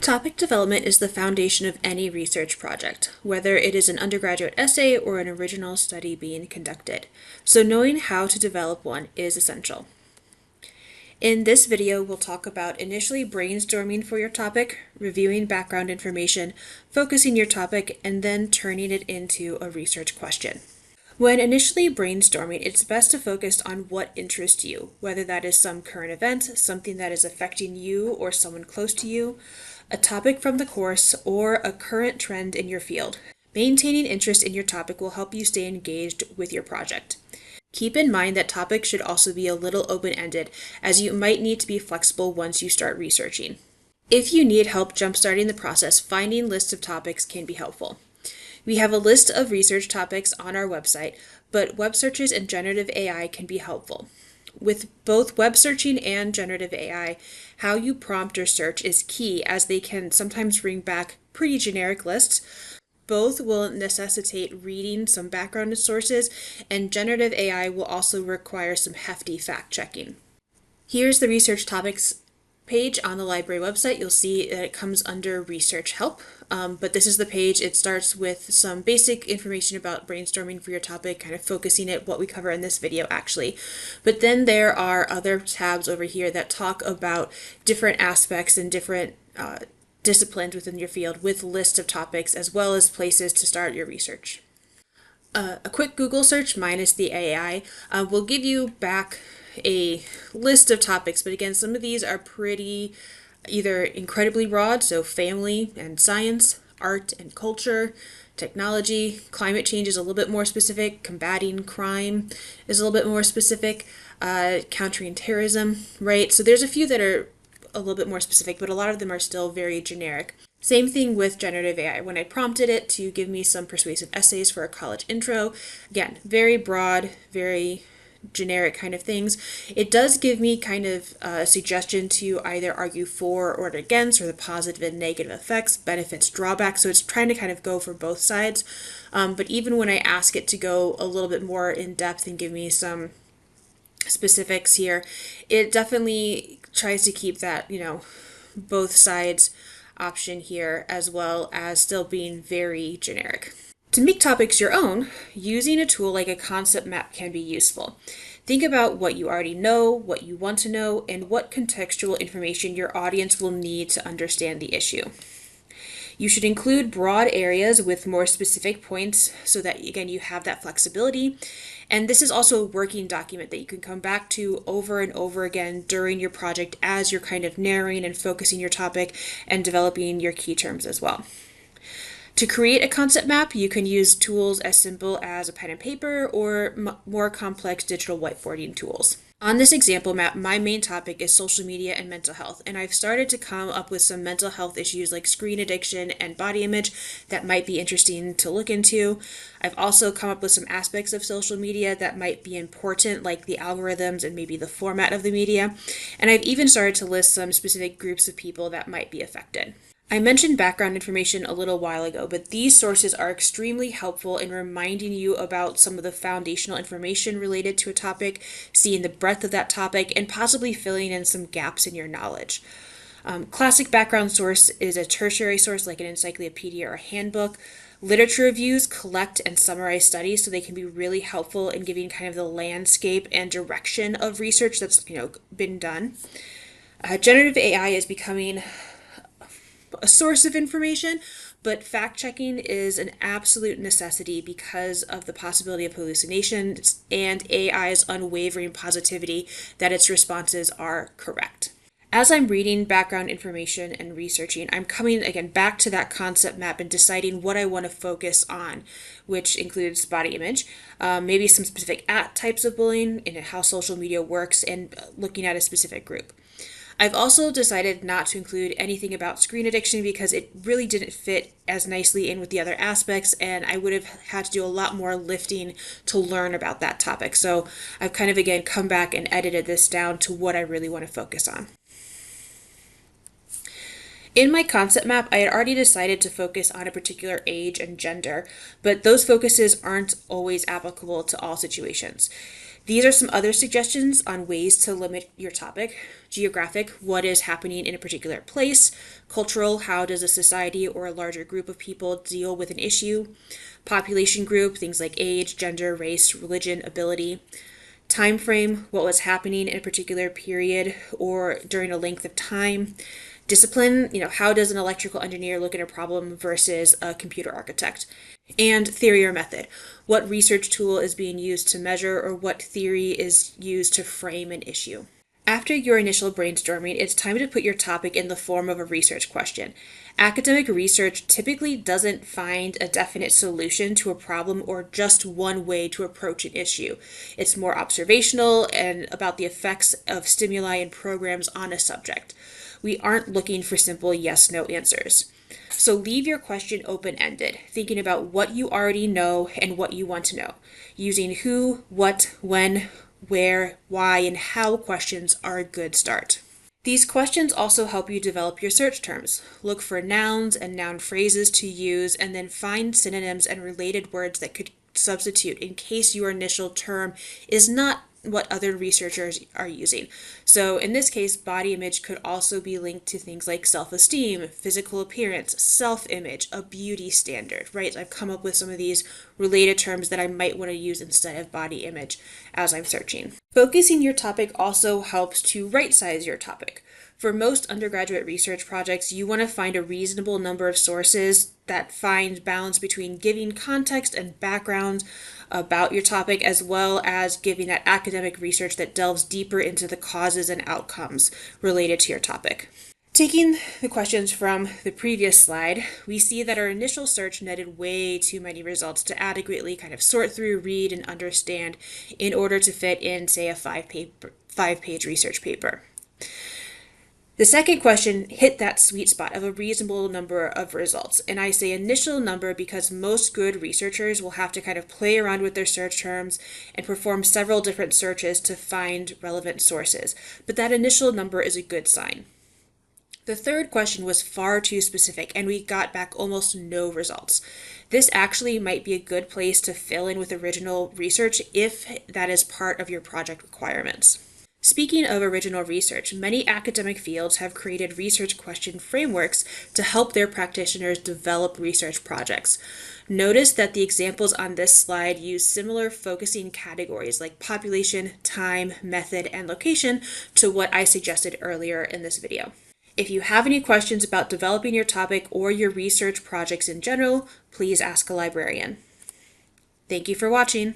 Topic development is the foundation of any research project, whether it is an undergraduate essay or an original study being conducted. So knowing how to develop one is essential. In this video, we'll talk about initially brainstorming for your topic, reviewing background information, focusing your topic, and then turning it into a research question. When initially brainstorming, it's best to focus on what interests you, whether that is some current event, something that is affecting you or someone close to you, a topic from the course, or a current trend in your field. Maintaining interest in your topic will help you stay engaged with your project. Keep in mind that topics should also be a little open-ended, as you might need to be flexible once you start researching. If you need help jumpstarting the process, finding lists of topics can be helpful. We have a list of research topics on our website, but web searches and generative AI can be helpful. With both web searching and generative AI, how you prompt or search is key, as they can sometimes bring back pretty generic lists. Both will necessitate reading some background sources, and generative AI will also require some hefty fact-checking. Here's the research topics page on the library website. You'll see that it comes under research help, but this is the page. It starts with some basic information about brainstorming for your topic, kind of focusing at what we cover in this video actually. But then there are other tabs over here that talk about different aspects and different disciplines within your field with lists of topics, as well as places to start your research. A quick Google search minus the AI will give you back a list of topics, but again, some of these are pretty either incredibly broad, so family and science, art and culture, technology, climate change is a little bit more specific, combating crime is a little bit more specific, countering terrorism, right? So there's a few that are a little bit more specific, but a lot of them are still very generic. Same thing with generative AI. When I prompted it to give me some persuasive essays for a college intro, again, very broad, very generic kind of things. It does give me kind of a suggestion to either argue for or against, or the positive and negative effects, benefits, drawbacks. So it's trying to kind of go for both sides. But even when I ask it to go a little bit more in depth and give me some specifics here, it definitely tries to keep that, both sides option here, as well as still being very generic. To make topics your own, using a tool like a concept map can be useful. Think about what you already know, what you want to know, and what contextual information your audience will need to understand the issue. You should include broad areas with more specific points so that, again, you have that flexibility. And this is also a working document that you can come back to over and over again during your project as you're kind of narrowing and focusing your topic and developing your key terms as well. To create a concept map, you can use tools as simple as a pen and paper or more complex digital whiteboarding tools. On this example map, my main topic is social media and mental health, and I've started to come up with some mental health issues like screen addiction and body image that might be interesting to look into. I've also come up with some aspects of social media that might be important, like the algorithms and maybe the format of the media, and I've even started to list some specific groups of people that might be affected. I mentioned background information a little while ago, but these sources are extremely helpful in reminding you about some of the foundational information related to a topic, seeing the breadth of that topic, and possibly filling in some gaps in your knowledge. Classic background source is a tertiary source like an encyclopedia or a handbook. Literature reviews collect and summarize studies, so they can be really helpful in giving kind of the landscape and direction of research that's been done. Generative AI is becoming a source of information, but fact-checking is an absolute necessity because of the possibility of hallucinations and AI's unwavering positivity that its responses are correct. As I'm reading background information and researching, I'm coming again back to that concept map and deciding what I want to focus on, which includes body image, maybe some specific types of bullying and how social media works, and looking at a specific group. I've also decided not to include anything about screen addiction because it really didn't fit as nicely in with the other aspects, and I would have had to do a lot more lifting to learn about that topic. So I've kind of, again, come back and edited this down to what I really want to focus on. In my concept map, I had already decided to focus on a particular age and gender, but those focuses aren't always applicable to all situations. These are some other suggestions on ways to limit your topic. Geographic, what is happening in a particular place. Cultural, how does a society or a larger group of people deal with an issue. Population group, things like age, gender, race, religion, ability. Time frame, what was happening in a particular period or during a length of time. Discipline, how does an electrical engineer look at a problem versus a computer architect? And theory or method, what research tool is being used to measure or what theory is used to frame an issue. After your initial brainstorming, it's time to put your topic in the form of a research question. Academic research typically doesn't find a definite solution to a problem or just one way to approach an issue. It's more observational and about the effects of stimuli and programs on a subject. We aren't looking for simple yes/no answers. So leave your question open-ended, thinking about what you already know and what you want to know. Using who, what, when, where, why, and how questions are a good start. These questions also help you develop your search terms. Look for nouns and noun phrases to use, and then find synonyms and related words that could substitute in case your initial term is not what other researchers are using. So in this case, body image could also be linked to things like self-esteem, physical appearance, self-image, a beauty standard, right? I've come up with some of these related terms that I might want to use instead of body image as I'm searching. Focusing your topic also helps to right-size your topic. For most undergraduate research projects, you want to find a reasonable number of sources that find balance between giving context and background about your topic, as well as giving that academic research that delves deeper into the causes and outcomes related to your topic. Taking the questions from the previous slide, we see that our initial search netted way too many results to adequately kind of sort through, read, and understand in order to fit in, say, a five-page research paper. The second question hit that sweet spot of a reasonable number of results. And I say initial number because most good researchers will have to kind of play around with their search terms and perform several different searches to find relevant sources. But that initial number is a good sign. The third question was far too specific, and we got back almost no results. This actually might be a good place to fill in with original research if that is part of your project requirements. Speaking of original research, many academic fields have created research question frameworks to help their practitioners develop research projects. Notice that the examples on this slide use similar focusing categories like population, time, method, and location to what I suggested earlier in this video. If you have any questions about developing your topic or your research projects in general, please ask a librarian. Thank you for watching.